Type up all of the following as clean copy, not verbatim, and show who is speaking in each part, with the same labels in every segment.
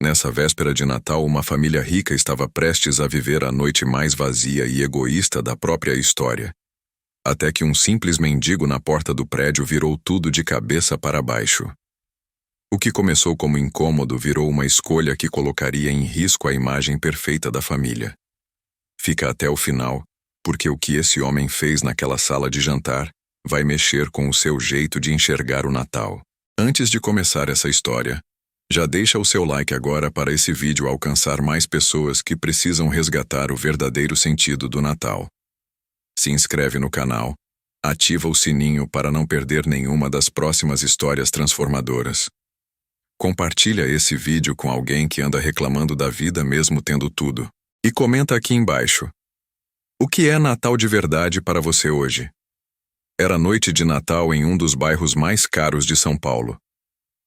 Speaker 1: Nessa véspera de Natal, uma família rica estava prestes a viver a noite mais vazia e egoísta da própria história. Até que um simples mendigo na porta do prédio virou tudo de cabeça para baixo. O que começou como incômodo virou uma escolha que colocaria em risco a imagem perfeita da família. Fica até o final, porque o que esse homem fez naquela sala de jantar vai mexer com o seu jeito de enxergar o Natal. Antes de começar essa história, já deixa o seu like agora para esse vídeo alcançar mais pessoas que precisam resgatar o verdadeiro sentido do Natal. Se inscreve no canal, ativa o sininho para não perder nenhuma das próximas histórias transformadoras. Compartilha esse vídeo com alguém que anda reclamando da vida mesmo tendo tudo. E comenta aqui embaixo. O que é Natal de verdade para você hoje? Era noite de Natal em um dos bairros mais caros de São Paulo.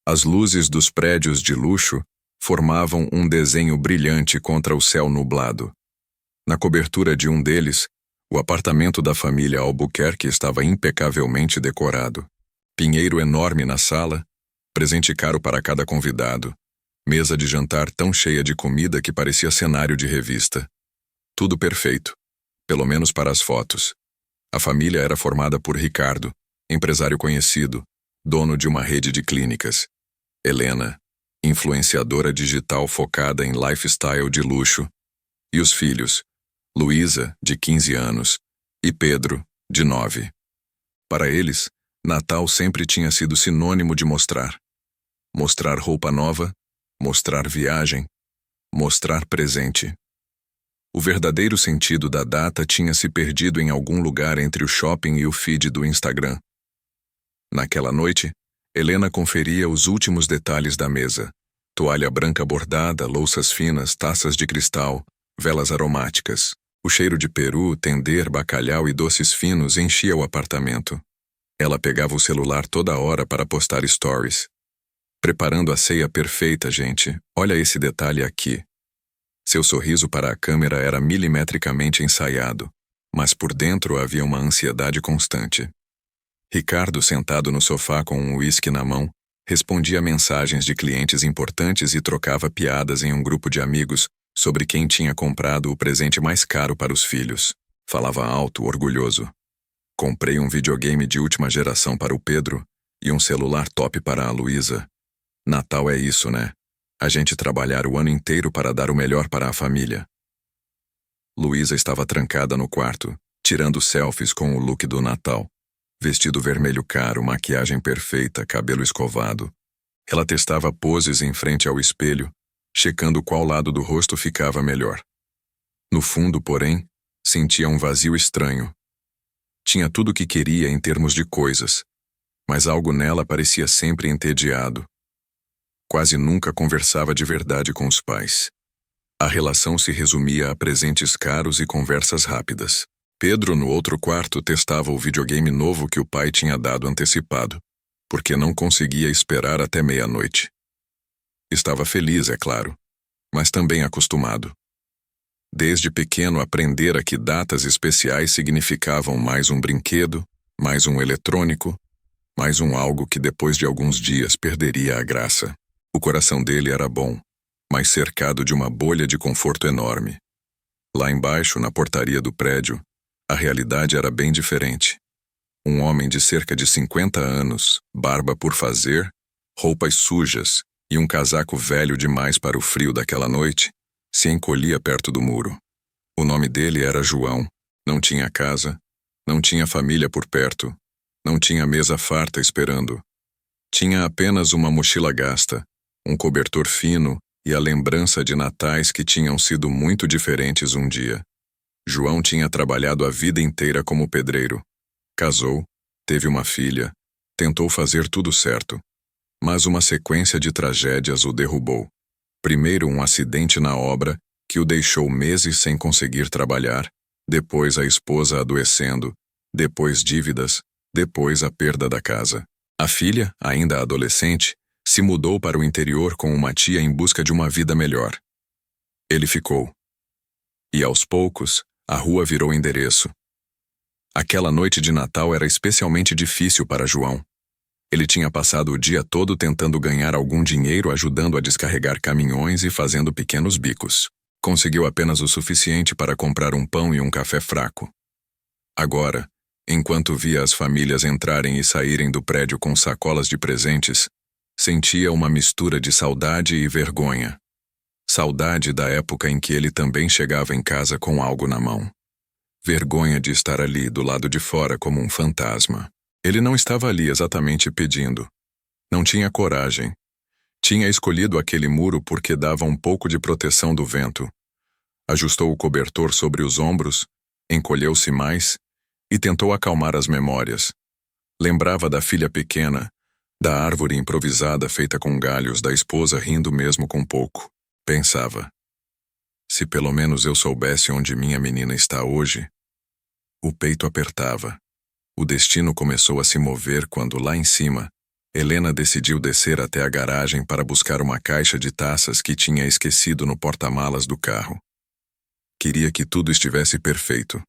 Speaker 1: As luzes dos prédios de luxo formavam um desenho brilhante contra o céu nublado. Na cobertura de um deles, o apartamento da família Albuquerque estava impecavelmente decorado. Pinheiro enorme na sala, presente caro para cada convidado, mesa de jantar tão cheia de comida que parecia cenário de revista. Tudo perfeito, pelo menos para as fotos. A família era formada por Ricardo, empresário conhecido, dono de uma rede de clínicas. Helena, influenciadora digital focada em lifestyle de luxo. E os filhos, Luísa, de 15 anos, e Pedro, de 9. Para eles, Natal sempre tinha sido sinônimo de mostrar. Mostrar roupa nova, mostrar viagem, mostrar presente. O verdadeiro sentido da data tinha se perdido em algum lugar entre o shopping e o feed do Instagram. Naquela noite, Helena conferia os últimos detalhes da mesa. Toalha branca bordada, louças finas, taças de cristal, velas aromáticas. O cheiro de peru, tender, bacalhau e doces finos enchia o apartamento. Ela pegava o celular toda hora para postar stories. Preparando a ceia perfeita, gente. Olha esse detalhe aqui. Seu sorriso para a câmera era milimetricamente ensaiado, mas por dentro havia uma ansiedade constante. Ricardo, sentado no sofá com um uísque na mão, respondia mensagens de clientes importantes e trocava piadas em um grupo de amigos sobre quem tinha comprado o presente mais caro para os filhos. Falava alto, orgulhoso. Comprei um videogame de última geração para o Pedro e um celular top para a Luísa. Natal é isso, né? A gente trabalhar o ano inteiro para dar o melhor para a família. Luísa estava trancada no quarto, tirando selfies com o look do Natal. Vestido vermelho caro, maquiagem perfeita, cabelo escovado. Ela testava poses em frente ao espelho, checando qual lado do rosto ficava melhor. No fundo, porém, sentia um vazio estranho. Tinha tudo o que queria em termos de coisas, mas algo nela parecia sempre entediado. Quase nunca conversava de verdade com os pais. A relação se resumia a presentes caros e conversas rápidas. Pedro, no outro quarto, testava o videogame novo que o pai tinha dado antecipado, porque não conseguia esperar até meia-noite. Estava feliz, é claro, mas também acostumado. Desde pequeno aprendera que datas especiais significavam mais um brinquedo, mais um eletrônico, mais um algo que depois de alguns dias perderia a graça. O coração dele era bom, mas cercado de uma bolha de conforto enorme. Lá embaixo, na portaria do prédio, a realidade era bem diferente. Um homem de cerca de 50 anos, barba por fazer, roupas sujas e um casaco velho demais para o frio daquela noite, se encolhia perto do muro. O nome dele era João. Não tinha casa, não tinha família por perto, não tinha mesa farta esperando. Tinha apenas uma mochila gasta, um cobertor fino e a lembrança de natais que tinham sido muito diferentes um dia. João tinha trabalhado a vida inteira como pedreiro. Casou, teve uma filha, tentou fazer tudo certo. Mas uma sequência de tragédias o derrubou. Primeiro um acidente na obra, que o deixou meses sem conseguir trabalhar, depois a esposa adoecendo, depois dívidas, depois a perda da casa. A filha, ainda adolescente, se mudou para o interior com uma tia em busca de uma vida melhor. Ele ficou. E aos poucos, a rua virou endereço. Aquela noite de Natal era especialmente difícil para João. Ele tinha passado o dia todo tentando ganhar algum dinheiro ajudando a descarregar caminhões e fazendo pequenos bicos. Conseguiu apenas o suficiente para comprar um pão e um café fraco. Agora, enquanto via as famílias entrarem e saírem do prédio com sacolas de presentes, sentia uma mistura de saudade e vergonha. Saudade da época em que ele também chegava em casa com algo na mão. Vergonha de estar ali do lado de fora como um fantasma. Ele não estava ali exatamente pedindo. Não tinha coragem. Tinha escolhido aquele muro porque dava um pouco de proteção do vento. Ajustou o cobertor sobre os ombros, encolheu-se mais e tentou acalmar as memórias. Lembrava da filha pequena, da árvore improvisada feita com galhos, da esposa rindo mesmo com pouco. Pensava, se pelo menos eu soubesse onde minha menina está hoje. O peito apertava. O destino começou a se mover quando, lá em cima, Helena decidiu descer até a garagem para buscar uma caixa de taças que tinha esquecido no porta-malas do carro. Queria que tudo estivesse perfeito.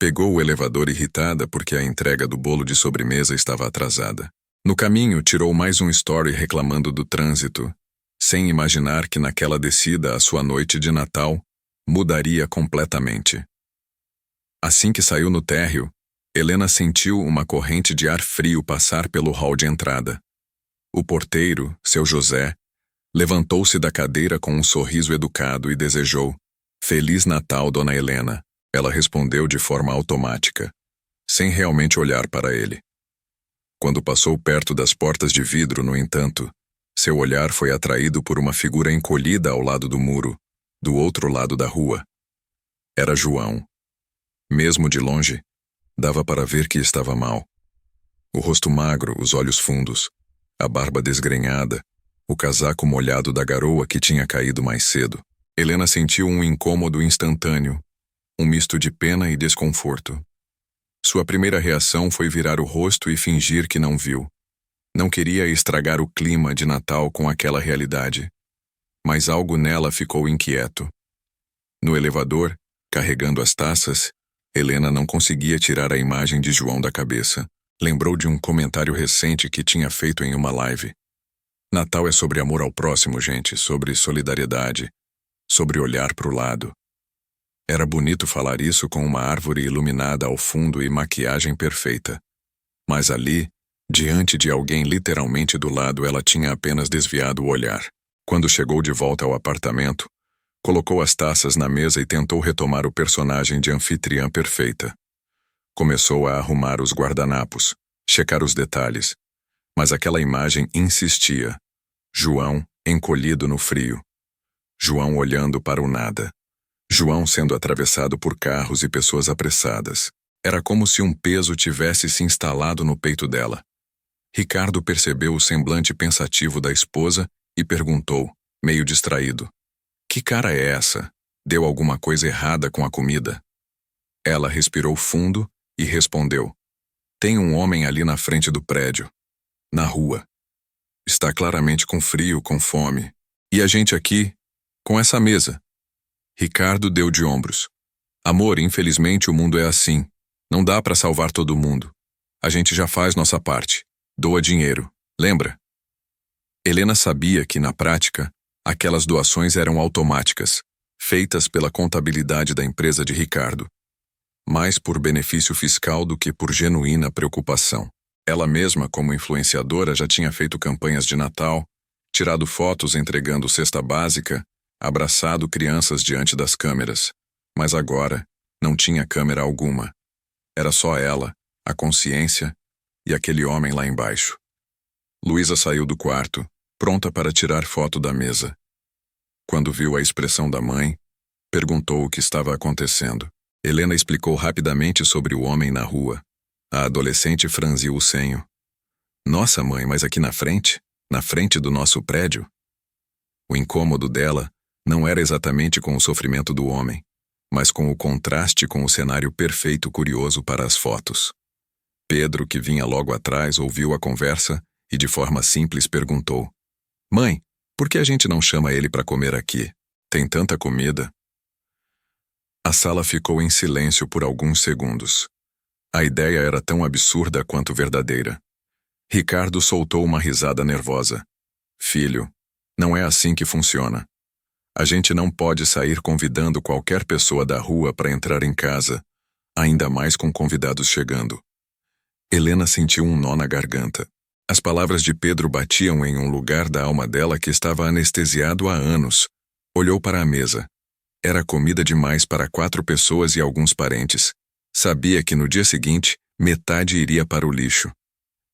Speaker 1: Pegou o elevador irritada porque a entrega do bolo de sobremesa estava atrasada. No caminho, tirou mais um story reclamando do trânsito, sem imaginar que naquela descida a sua noite de Natal mudaria completamente. Assim que saiu no térreo, Helena sentiu uma corrente de ar frio passar pelo hall de entrada. O porteiro, seu José, levantou-se da cadeira com um sorriso educado e desejou: "Feliz Natal, Dona Helena." Ela respondeu de forma automática, sem realmente olhar para ele. Quando passou perto das portas de vidro, no entanto, seu olhar foi atraído por uma figura encolhida ao lado do muro, do outro lado da rua. Era João. Mesmo de longe, dava para ver que estava mal. O rosto magro, os olhos fundos, a barba desgrenhada, o casaco molhado da garoa que tinha caído mais cedo. Helena sentiu um incômodo instantâneo, um misto de pena e desconforto. Sua primeira reação foi virar o rosto e fingir que não viu. Não queria estragar o clima de Natal com aquela realidade. Mas algo nela ficou inquieto. No elevador, carregando as taças, Helena não conseguia tirar a imagem de João da cabeça. Lembrou de um comentário recente que tinha feito em uma live. Natal é sobre amor ao próximo, gente, sobre solidariedade, sobre olhar para o lado. Era bonito falar isso com uma árvore iluminada ao fundo e maquiagem perfeita. Mas ali, diante de alguém literalmente do lado, ela tinha apenas desviado o olhar. Quando chegou de volta ao apartamento, colocou as taças na mesa e tentou retomar o personagem de anfitriã perfeita. Começou a arrumar os guardanapos, checar os detalhes. Mas aquela imagem insistia. João encolhido no frio. João olhando para o nada. João sendo atravessado por carros e pessoas apressadas. Era como se um peso tivesse se instalado no peito dela. Ricardo percebeu o semblante pensativo da esposa e perguntou, meio distraído: "Que cara é essa? Deu alguma coisa errada com a comida?" Ela respirou fundo e respondeu: "Tem um homem ali na frente do prédio, na rua. Está claramente com frio, com fome. E a gente aqui, com essa mesa." Ricardo deu de ombros. "Amor, infelizmente o mundo é assim. Não dá para salvar todo mundo. A gente já faz nossa parte. Doa dinheiro, lembra?" Helena sabia que, na prática, aquelas doações eram automáticas, feitas pela contabilidade da empresa de Ricardo. Mais por benefício fiscal do que por genuína preocupação. Ela mesma, como influenciadora, já tinha feito campanhas de Natal, tirado fotos entregando cesta básica, abraçado crianças diante das câmeras. Mas agora, não tinha câmera alguma. Era só ela, a consciência e aquele homem lá embaixo. Luísa saiu do quarto, pronta para tirar foto da mesa. Quando viu a expressão da mãe, perguntou o que estava acontecendo. Helena explicou rapidamente sobre o homem na rua. A adolescente franziu o senho. "Nossa, mãe, mas aqui na frente do nosso prédio?" O incômodo dela não era exatamente com o sofrimento do homem, mas com o contraste com o cenário perfeito curioso para as fotos. Pedro, que vinha logo atrás, ouviu a conversa e de forma simples perguntou: "Mãe, por que a gente não chama ele para comer aqui? Tem tanta comida." A sala ficou em silêncio por alguns segundos. A ideia era tão absurda quanto verdadeira. Ricardo soltou uma risada nervosa. Filho, não é assim que funciona. A gente não pode sair convidando qualquer pessoa da rua para entrar em casa, ainda mais com convidados chegando. Helena sentiu um nó na garganta. As palavras de Pedro batiam em um lugar da alma dela que estava anestesiado há anos. Olhou para a mesa. Era comida demais para 4 pessoas e alguns parentes. Sabia que no dia seguinte, metade iria para o lixo.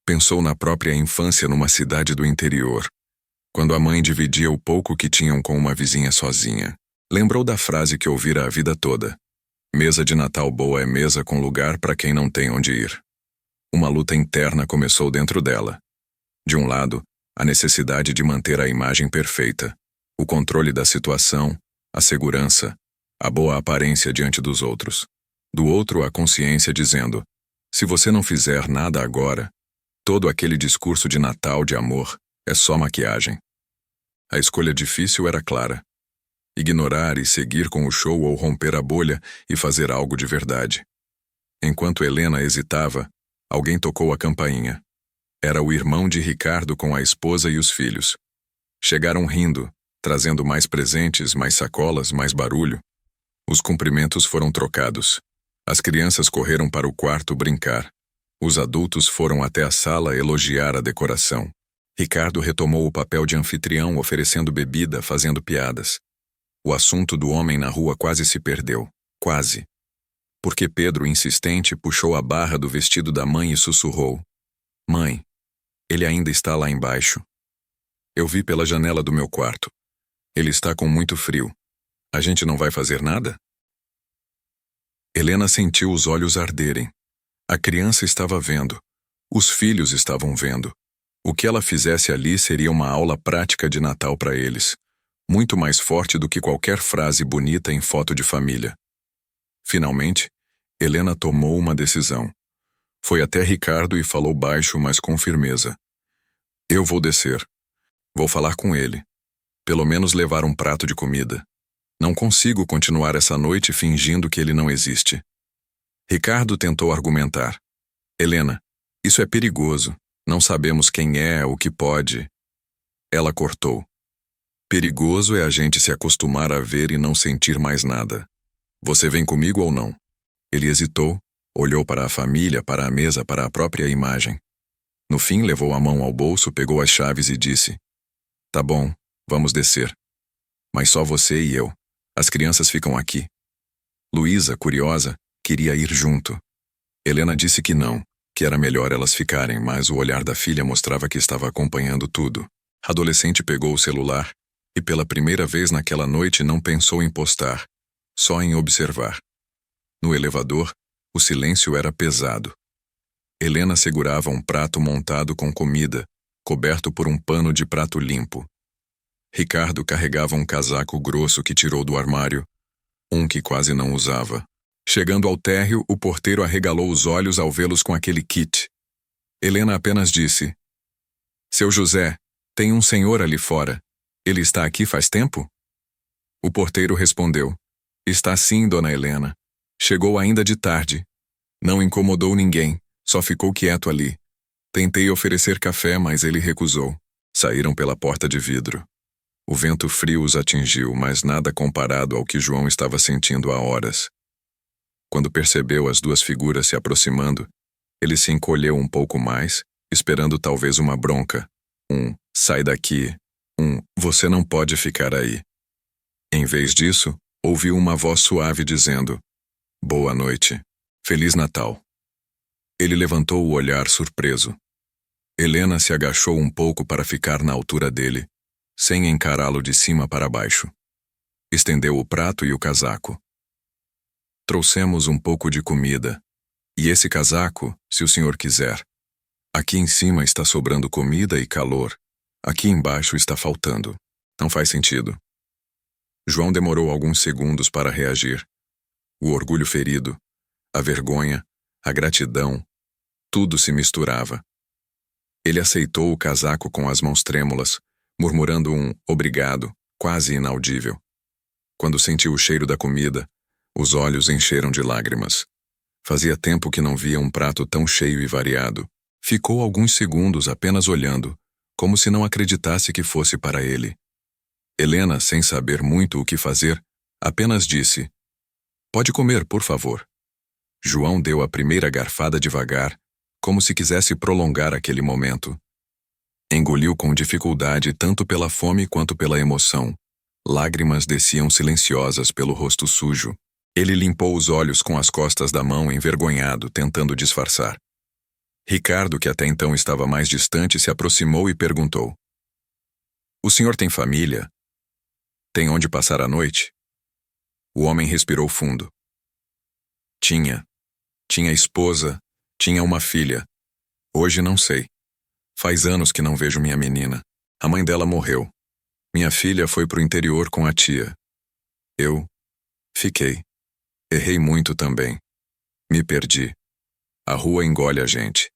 Speaker 1: Pensou na própria infância numa cidade do interior, quando a mãe dividia o pouco que tinham com uma vizinha sozinha. Lembrou da frase que ouvira a vida toda. Mesa de Natal boa é mesa com lugar para quem não tem onde ir. Uma luta interna começou dentro dela. De um lado, a necessidade de manter a imagem perfeita, o controle da situação, a segurança, a boa aparência diante dos outros. Do outro, a consciência dizendo: se você não fizer nada agora, todo aquele discurso de Natal de amor é só maquiagem. A escolha difícil era clara. Ignorar e seguir com o show ou romper a bolha e fazer algo de verdade. Enquanto Helena hesitava, alguém tocou a campainha. Era o irmão de Ricardo com a esposa e os filhos. Chegaram rindo, trazendo mais presentes, mais sacolas, mais barulho. Os cumprimentos foram trocados. As crianças correram para o quarto brincar. Os adultos foram até a sala elogiar a decoração. Ricardo retomou o papel de anfitrião, oferecendo bebida, fazendo piadas. O assunto do homem na rua quase se perdeu. Quase. Porque Pedro, insistente, puxou a barra do vestido da mãe e sussurrou: Mãe, ele ainda está lá embaixo. Eu vi pela janela do meu quarto. Ele está com muito frio. A gente não vai fazer nada? Helena sentiu os olhos arderem. A criança estava vendo. Os filhos estavam vendo. O que ela fizesse ali seria uma aula prática de Natal para eles. Muito mais forte do que qualquer frase bonita em foto de família. Finalmente, Helena tomou uma decisão. Foi até Ricardo e falou baixo, mas com firmeza: Eu vou descer. Vou falar com ele. Pelo menos levar um prato de comida. Não consigo continuar essa noite fingindo que ele não existe. Ricardo tentou argumentar. Helena, isso é perigoso. Não sabemos quem é, o que pode. Ela cortou. Perigoso é a gente se acostumar a ver e não sentir mais nada. Você vem comigo ou não? Ele hesitou, olhou para a família, para a mesa, para a própria imagem. No fim, levou a mão ao bolso, pegou as chaves e disse: Tá bom, vamos descer. Mas só você e eu. As crianças ficam aqui. Luísa, curiosa, queria ir junto. Helena disse que não, que era melhor elas ficarem, mas o olhar da filha mostrava que estava acompanhando tudo. A adolescente pegou o celular e pela primeira vez naquela noite não pensou em postar, só em observar. No elevador, o silêncio era pesado. Helena segurava um prato montado com comida, coberto por um pano de prato limpo. Ricardo carregava um casaco grosso que tirou do armário, um que quase não usava. Chegando ao térreo, o porteiro arregalou os olhos ao vê-los com aquele kit. Helena apenas disse: Seu José, tem um senhor ali fora. Ele está aqui faz tempo? O porteiro respondeu: Está sim, dona Helena. Chegou ainda de tarde. Não incomodou ninguém, só ficou quieto ali. Tentei oferecer café, mas ele recusou. Saíram pela porta de vidro. O vento frio os atingiu, mas nada comparado ao que João estava sentindo há horas. Quando percebeu as duas figuras se aproximando, ele se encolheu um pouco mais, esperando talvez uma bronca. Sai daqui. Você não pode ficar aí. Em vez disso, ouviu uma voz suave dizendo: Boa noite. Feliz Natal. Ele levantou o olhar surpreso. Helena se agachou um pouco para ficar na altura dele, sem encará-lo de cima para baixo. Estendeu o prato e o casaco. Trouxemos um pouco de comida. E esse casaco, se o senhor quiser. Aqui em cima está sobrando comida e calor. Aqui embaixo está faltando. Não faz sentido. João demorou alguns segundos para reagir. O orgulho ferido, a vergonha, a gratidão, tudo se misturava. Ele aceitou o casaco com as mãos trêmulas, murmurando um obrigado, quase inaudível. Quando sentiu o cheiro da comida, os olhos encheram de lágrimas. Fazia tempo que não via um prato tão cheio e variado. Ficou alguns segundos apenas olhando, como se não acreditasse que fosse para ele. Helena, sem saber muito o que fazer, apenas disse: "Pode comer, por favor." João deu a primeira garfada devagar, como se quisesse prolongar aquele momento. Engoliu com dificuldade tanto pela fome quanto pela emoção. Lágrimas desciam silenciosas pelo rosto sujo. Ele limpou os olhos com as costas da mão, envergonhado, tentando disfarçar. Ricardo, que até então estava mais distante, se aproximou e perguntou: "O senhor tem família? Tem onde passar a noite?" O homem respirou fundo. Tinha. Tinha esposa, tinha uma filha. Hoje não sei. Faz anos que não vejo minha menina. A mãe dela morreu. Minha filha foi pro interior com a tia. Eu fiquei. Errei muito também. Me perdi. A rua engole a gente.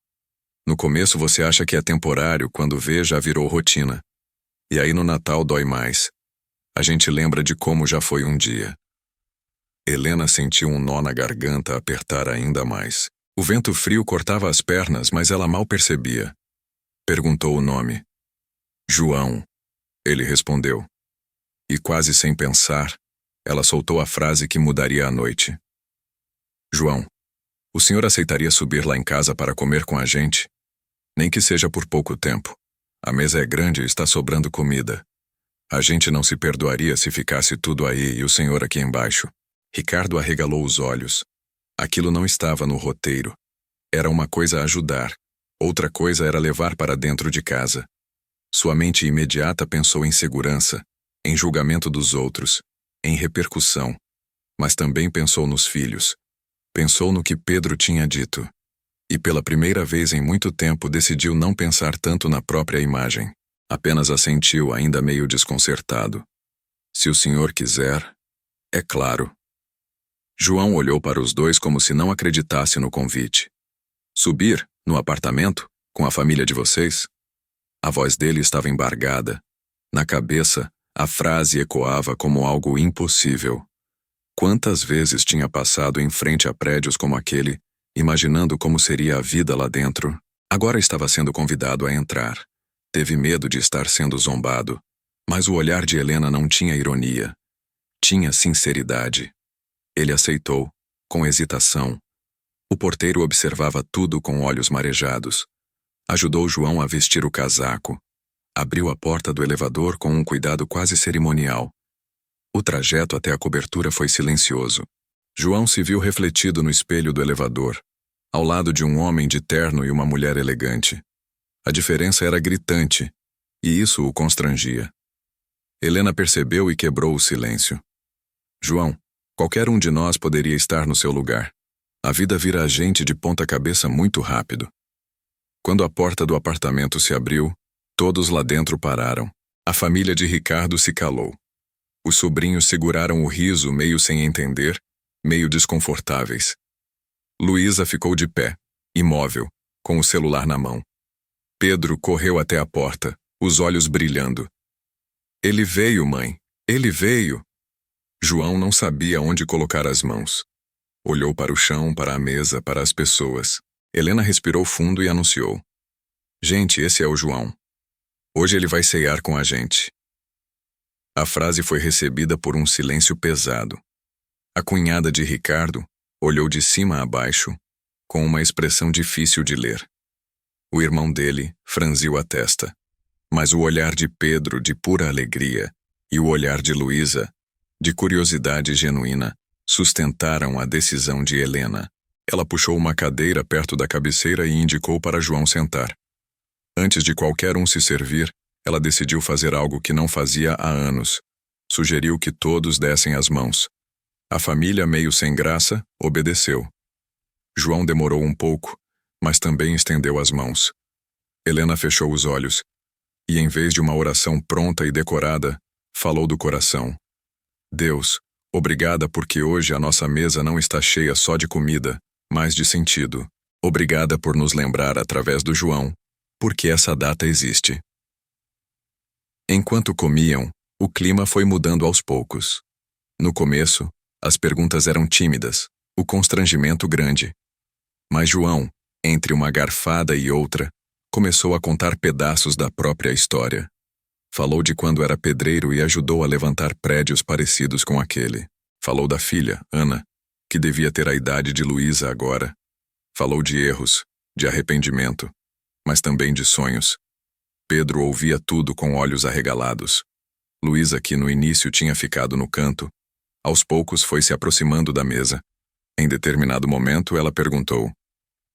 Speaker 1: No começo você acha que é temporário, quando vê já virou rotina. E aí no Natal dói mais. A gente lembra de como já foi um dia. Helena sentiu um nó na garganta apertar ainda mais. O vento frio cortava as pernas, mas ela mal percebia. Perguntou o nome. "João", ele respondeu. E quase sem pensar, ela soltou a frase que mudaria a noite. "João, o senhor aceitaria subir lá em casa para comer com a gente? Nem que seja por pouco tempo. A mesa é grande e está sobrando comida. A gente não se perdoaria se ficasse tudo aí e o senhor aqui embaixo." Ricardo arregalou os olhos. Aquilo não estava no roteiro. Era uma coisa a ajudar. Outra coisa era levar para dentro de casa. Sua mente imediata pensou em segurança, em julgamento dos outros, em repercussão. Mas também pensou nos filhos. Pensou no que Pedro tinha dito. E pela primeira vez em muito tempo decidiu não pensar tanto na própria imagem. Apenas assentiu, ainda meio desconcertado. "Se o senhor quiser, é claro." João olhou para os dois como se não acreditasse no convite. "Subir, no apartamento, com a família de vocês?" A voz dele estava embargada. Na cabeça, a frase ecoava como algo impossível. Quantas vezes tinha passado em frente a prédios como aquele, imaginando como seria a vida lá dentro. Agora estava sendo convidado a entrar. Teve medo de estar sendo zombado. Mas o olhar de Helena não tinha ironia. Tinha sinceridade. Ele aceitou, com hesitação. O porteiro observava tudo com olhos marejados. Ajudou João a vestir o casaco. Abriu a porta do elevador com um cuidado quase cerimonial. O trajeto até a cobertura foi silencioso. João se viu refletido no espelho do elevador, ao lado de um homem de terno e uma mulher elegante. A diferença era gritante, e isso o constrangia. Helena percebeu e quebrou o silêncio. "João, qualquer um de nós poderia estar no seu lugar. A vida vira a gente de ponta cabeça muito rápido." Quando a porta do apartamento se abriu, todos lá dentro pararam. A família de Ricardo se calou. Os sobrinhos seguraram o riso, meio sem entender, meio desconfortáveis. Luísa ficou de pé, imóvel, com o celular na mão. Pedro correu até a porta, os olhos brilhando. "Ele veio, mãe. Ele veio." João não sabia onde colocar as mãos. Olhou para o chão, para a mesa, para as pessoas. Helena respirou fundo e anunciou: "Gente, esse é o João. Hoje ele vai ceiar com a gente." A frase foi recebida por um silêncio pesado. A cunhada de Ricardo olhou de cima a baixo, com uma expressão difícil de ler. O irmão dele franziu a testa. Mas o olhar de Pedro, de pura alegria, e o olhar de Luísa, de curiosidade genuína, sustentaram a decisão de Helena. Ela puxou uma cadeira perto da cabeceira e indicou para João sentar. Antes de qualquer um se servir, ela decidiu fazer algo que não fazia há anos. Sugeriu que todos dessem as mãos. A família, meio sem graça, obedeceu. João demorou um pouco, mas também estendeu as mãos. Helena fechou os olhos e, em vez de uma oração pronta e decorada, falou do coração. "Deus, obrigada porque hoje a nossa mesa não está cheia só de comida, mas de sentido. Obrigada por nos lembrar através do João, porque essa data existe." Enquanto comiam, o clima foi mudando aos poucos. No começo, as perguntas eram tímidas, o constrangimento grande. Mas João, Entre uma garfada e outra, começou a contar pedaços da própria história. Falou de quando era pedreiro e ajudou a levantar prédios parecidos com aquele. Falou da filha, Ana, que devia ter a idade de Luísa agora. Falou de erros, de arrependimento, mas também de sonhos. Pedro ouvia tudo com olhos arregalados. Luísa, que no início tinha ficado no canto, aos poucos foi se aproximando da mesa. Em determinado momento, ela perguntou: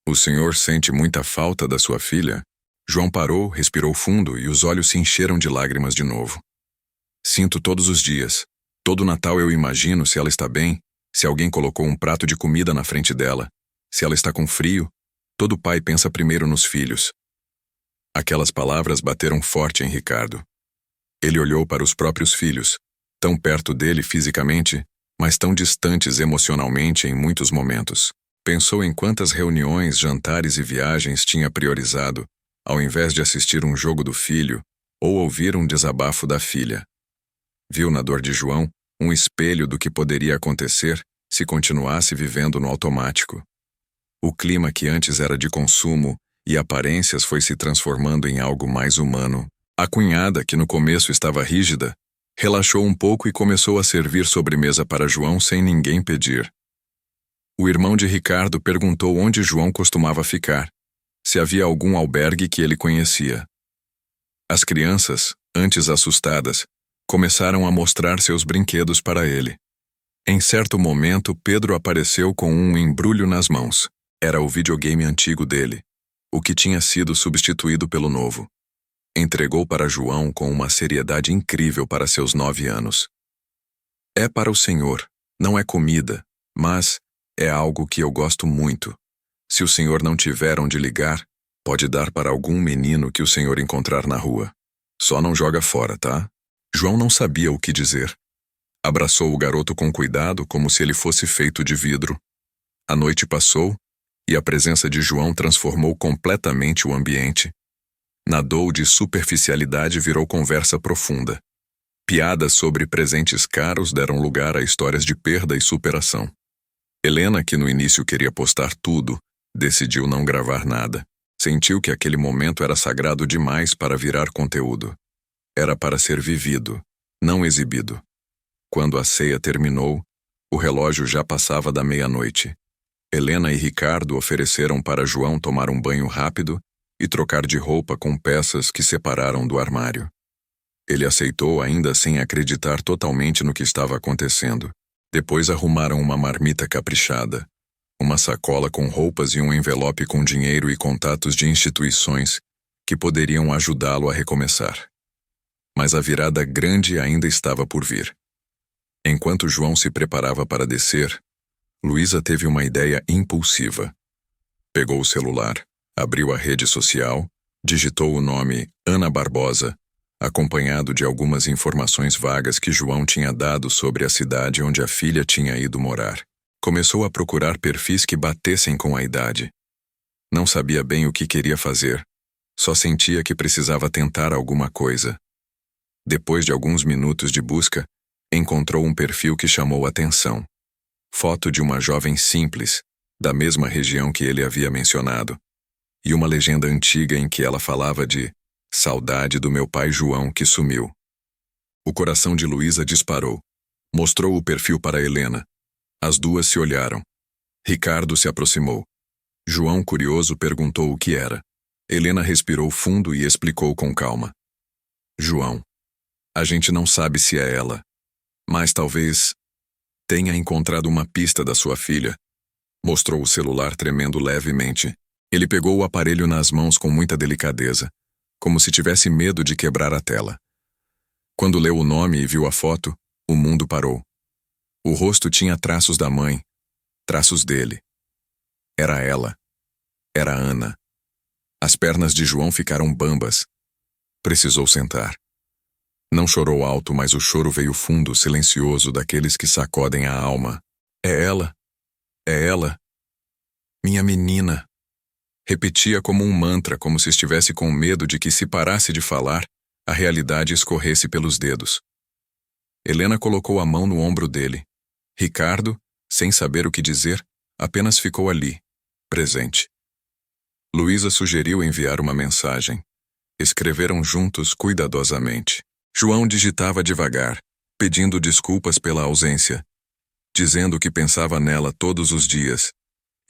Speaker 1: "O senhor sente muita falta da sua filha?" João parou, respirou fundo e os olhos se encheram de lágrimas de novo. "Sinto todos os dias. Todo Natal eu imagino se ela está bem, se alguém colocou um prato de comida na frente dela, se ela está com frio. Todo pai pensa primeiro nos filhos." Aquelas palavras bateram forte em Ricardo. Ele olhou para os próprios filhos, tão perto dele fisicamente, mas tão distantes emocionalmente em muitos momentos. Pensou em quantas reuniões, jantares e viagens tinha priorizado, ao invés de assistir um jogo do filho ou ouvir um desabafo da filha. Viu na dor de João um espelho do que poderia acontecer se continuasse vivendo no automático. O clima que antes era de consumo e aparências foi se transformando em algo mais humano. A cunhada, que no começo estava rígida, relaxou um pouco e começou a servir sobremesa para João sem ninguém pedir. O irmão de Ricardo perguntou onde João costumava ficar, se havia algum albergue que ele conhecia. As crianças, antes assustadas, começaram a mostrar seus brinquedos para ele. Em certo momento, Pedro apareceu com um embrulho nas mãos. Era o videogame antigo dele, o que tinha sido substituído pelo novo. Entregou para João com uma seriedade incrível para seus 9 anos. "É para o senhor, não é comida, mas é algo que eu gosto muito. Se o senhor não tiver onde ligar, pode dar para algum menino que o senhor encontrar na rua. Só não joga fora, tá?" João não sabia o que dizer. Abraçou o garoto com cuidado, como se ele fosse feito de vidro. A noite passou, e a presença de João transformou completamente o ambiente. Nadou de superficialidade e virou conversa profunda. Piadas sobre presentes caros deram lugar a histórias de perda e superação. Helena, que no início queria postar tudo, decidiu não gravar nada. Sentiu que aquele momento era sagrado demais para virar conteúdo. Era para ser vivido, não exibido. Quando a ceia terminou, o relógio já passava da meia-noite. Helena e Ricardo ofereceram para João tomar um banho rápido e trocar de roupa com peças que separaram do armário. Ele aceitou ainda sem acreditar totalmente no que estava acontecendo. Depois arrumaram uma marmita caprichada, uma sacola com roupas e um envelope com dinheiro e contatos de instituições que poderiam ajudá-lo a recomeçar. Mas a virada grande ainda estava por vir. Enquanto João se preparava para descer, Luísa teve uma ideia impulsiva. Pegou o celular, abriu a rede social, digitou o nome Ana Barbosa, acompanhado de algumas informações vagas que João tinha dado sobre a cidade onde a filha tinha ido morar. Começou a procurar perfis que batessem com a idade. Não sabia bem o que queria fazer, só sentia que precisava tentar alguma coisa. Depois de alguns minutos de busca, encontrou um perfil que chamou a atenção. Foto de uma jovem simples, da mesma região que ele havia mencionado, e uma legenda antiga em que ela falava de "saudade do meu pai João que sumiu". O coração de Luísa disparou. Mostrou o perfil para Helena. As duas se olharam. Ricardo se aproximou. João, curioso, perguntou o que era. Helena respirou fundo e explicou com calma. "João, a gente não sabe se é ela, mas talvez tenha encontrado uma pista da sua filha." Mostrou o celular tremendo levemente. Ele pegou o aparelho nas mãos com muita delicadeza, como se tivesse medo de quebrar a tela. Quando leu o nome e viu a foto, o mundo parou. O rosto tinha traços da mãe, traços dele. Era ela. Era Ana. As pernas de João ficaram bambas. Precisou sentar. Não chorou alto, mas o choro veio fundo, silencioso, daqueles que sacodem a alma. "É ela. É ela. Minha menina." Repetia como um mantra, como se estivesse com medo de que, se parasse de falar, a realidade escorresse pelos dedos. Helena colocou a mão no ombro dele. Ricardo, sem saber o que dizer, apenas ficou ali, presente. Luísa sugeriu enviar uma mensagem. Escreveram juntos cuidadosamente. João digitava devagar, pedindo desculpas pela ausência, dizendo que pensava nela todos os dias,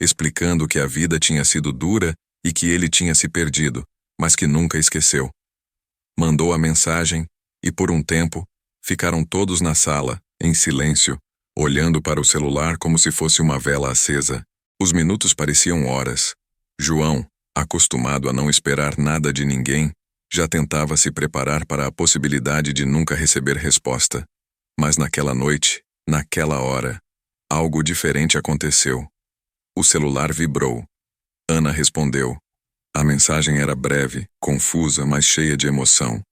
Speaker 1: explicando que a vida tinha sido dura e que ele tinha se perdido, mas que nunca esqueceu. Mandou a mensagem e, por um tempo, ficaram todos na sala, em silêncio, olhando para o celular como se fosse uma vela acesa. Os minutos pareciam horas. João, acostumado a não esperar nada de ninguém, já tentava se preparar para a possibilidade de nunca receber resposta. Mas naquela noite, naquela hora, algo diferente aconteceu. O celular vibrou. Ana respondeu. A mensagem era breve, confusa, mas cheia de emoção.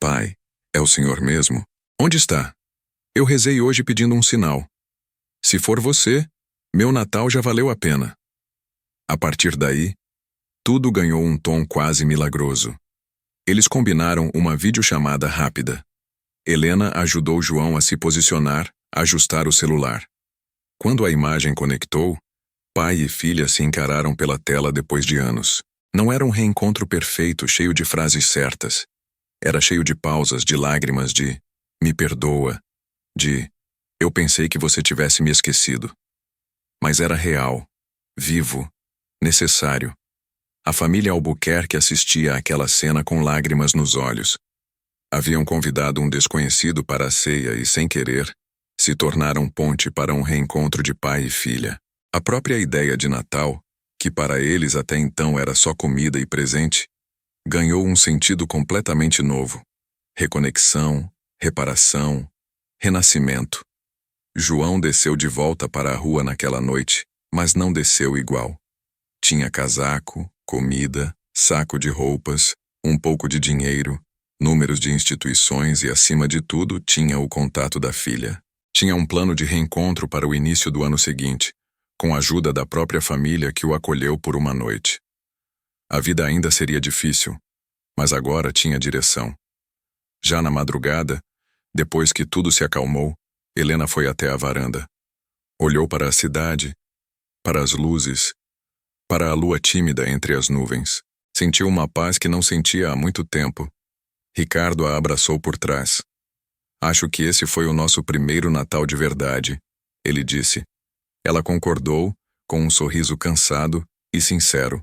Speaker 1: Pai, é o senhor mesmo? Onde está? Eu rezei hoje pedindo um sinal. Se for você, meu Natal já valeu a pena. A partir daí, tudo ganhou um tom quase milagroso. Eles combinaram uma videochamada rápida. Helena ajudou João a se posicionar, ajustar o celular. Quando a imagem conectou, pai e filha se encararam pela tela depois de anos. Não era um reencontro perfeito, cheio de frases certas. Era cheio de pausas, de lágrimas, de "me perdoa", de "eu pensei que você tivesse me esquecido". Mas era real, vivo, necessário. A família Albuquerque assistia àquela cena com lágrimas nos olhos. Haviam convidado um desconhecido para a ceia e, sem querer, se tornaram ponte para um reencontro de pai e filha. A própria ideia de Natal, que para eles até então era só comida e presente, ganhou um sentido completamente novo. Reconexão, reparação, renascimento. João desceu de volta para a rua naquela noite, mas não desceu igual. Tinha casaco, comida, saco de roupas, um pouco de dinheiro, números de instituições e, acima de tudo, tinha o contato da filha. Tinha um plano de reencontro para o início do ano seguinte, com a ajuda da própria família que o acolheu por uma noite. A vida ainda seria difícil, mas agora tinha direção. Já na madrugada, depois que tudo se acalmou, Helena foi até a varanda. Olhou para a cidade, para as luzes, para a lua tímida entre as nuvens. Sentiu uma paz que não sentia há muito tempo. Ricardo a abraçou por trás. Acho que esse foi o nosso primeiro Natal de verdade, ele disse. Ela concordou, com um sorriso cansado e sincero.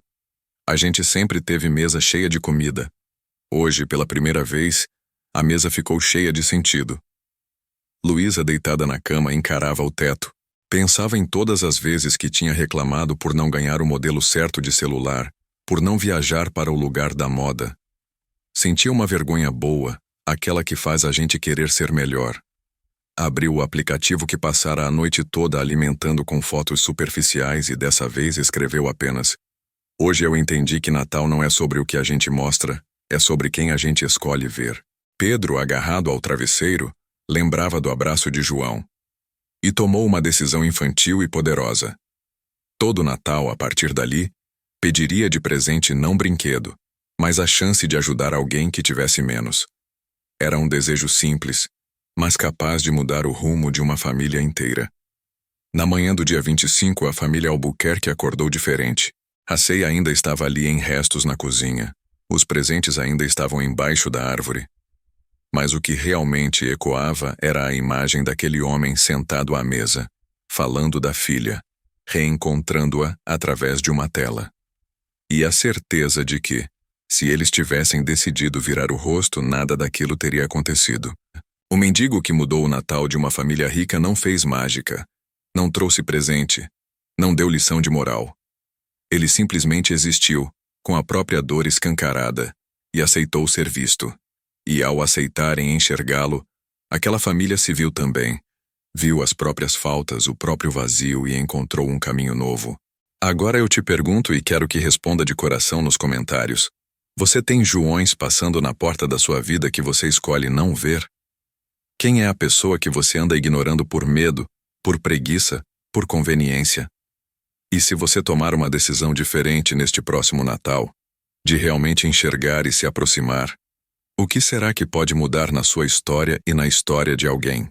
Speaker 1: A gente sempre teve mesa cheia de comida. Hoje, pela primeira vez, a mesa ficou cheia de sentido. Luísa, deitada na cama, encarava o teto. Pensava em todas as vezes que tinha reclamado por não ganhar o modelo certo de celular, por não viajar para o lugar da moda. Sentia uma vergonha boa, aquela que faz a gente querer ser melhor. Abriu o aplicativo que passara a noite toda alimentando com fotos superficiais e dessa vez escreveu apenas: "Hoje eu entendi que Natal não é sobre o que a gente mostra, é sobre quem a gente escolhe ver." Pedro, agarrado ao travesseiro, lembrava do abraço de João. E tomou uma decisão infantil e poderosa. Todo Natal, a partir dali, pediria de presente não brinquedo, mas a chance de ajudar alguém que tivesse menos. Era um desejo simples, mas capaz de mudar o rumo de uma família inteira. Na manhã do dia 25, a família Albuquerque acordou diferente. A ceia ainda estava ali em restos na cozinha. Os presentes ainda estavam embaixo da árvore. Mas o que realmente ecoava era a imagem daquele homem sentado à mesa, falando da filha, reencontrando-a através de uma tela. E a certeza de que, se eles tivessem decidido virar o rosto, nada daquilo teria acontecido. O mendigo que mudou o Natal de uma família rica não fez mágica, não trouxe presente, não deu lição de moral. Ele simplesmente existiu, com a própria dor escancarada, e aceitou ser visto. E ao aceitarem enxergá-lo, aquela família se viu também. Viu as próprias faltas, o próprio vazio e encontrou um caminho novo. Agora eu te pergunto e quero que responda de coração nos comentários. Você tem Joões passando na porta da sua vida que você escolhe não ver? Quem é a pessoa que você anda ignorando por medo, por preguiça, por conveniência? E se você tomar uma decisão diferente neste próximo Natal, de realmente enxergar e se aproximar, o que será que pode mudar na sua história e na história de alguém?